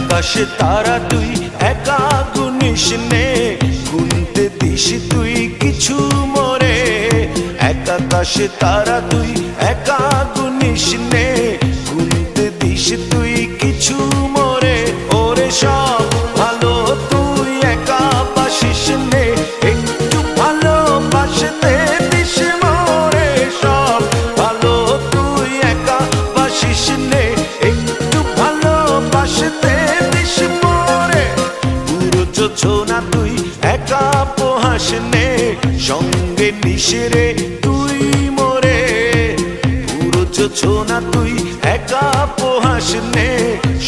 আকাশে তারা তুই একা গুনিস নে, গুনতে দিস তুই কিছু মোরে। এক আকাশে তারা তুই একা গুনিস নে, গুনতে দিস তুই কিছু মোরে। ওরে সব ভালো তুই একা বাসিস নে, একটু ভালোবাসতে দিস মোরে। সব ভালো তুই একা বাসিস নে, একটু ভালোবাসতে দিস মোরে। পুরো যোছনা তুই একা পোহাস নে, সঙ্গে নিস রে তুই মোরে। পুরো যোছনা তুই একা পোহাস নে,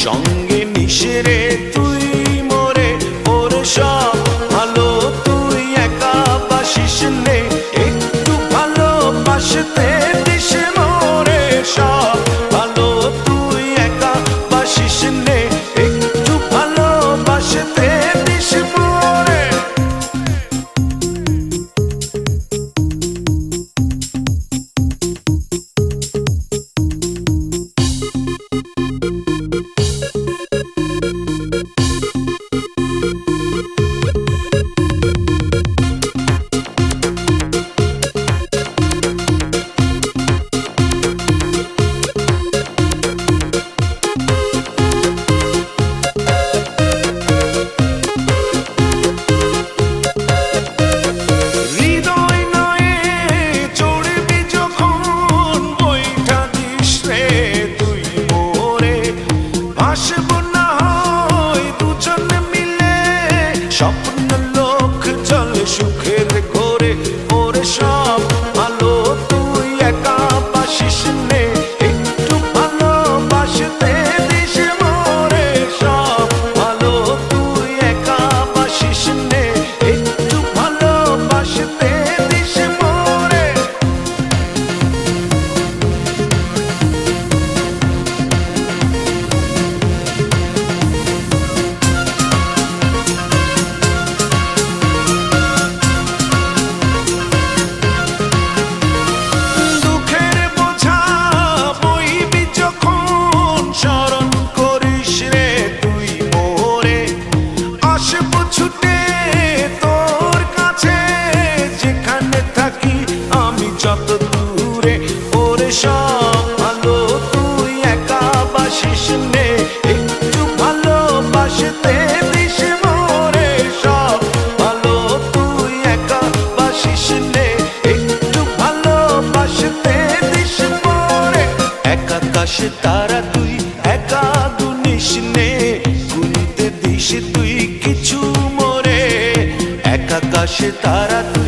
সঙ্গে নিস রে তুই মোরে। ওরে সব ভালো তুই একা বাসিস নে, একটু ভালোবাসতে দিস মোরে। সব ভালো তুই একা বাসিস নে, একটু ভালোবাসতে দিস মোরে। স্বপ্ন লোক চলে সুখের ঘরে। ওরে সব ভালো তুই একা বাসিস নে, একটু ভালোবাসতে দিস মোরে। সব ভালো তুই একা বাসিস নে, একটু ভালোবাসতে দিস মোরে। যত দূরে ওরে সব ভালো তুই একা বাসিস নে, একটু ভালোবাসতে দিস মোরে। সব ভালো তুই একা বাসিস নে, একটু ভালোবাসতে দিস মোরে। এক আকাশে তারা তুই একা গুনিস নে, গুনতে দিস তুই কিছু মোরে। এক আকাশে তারা তুই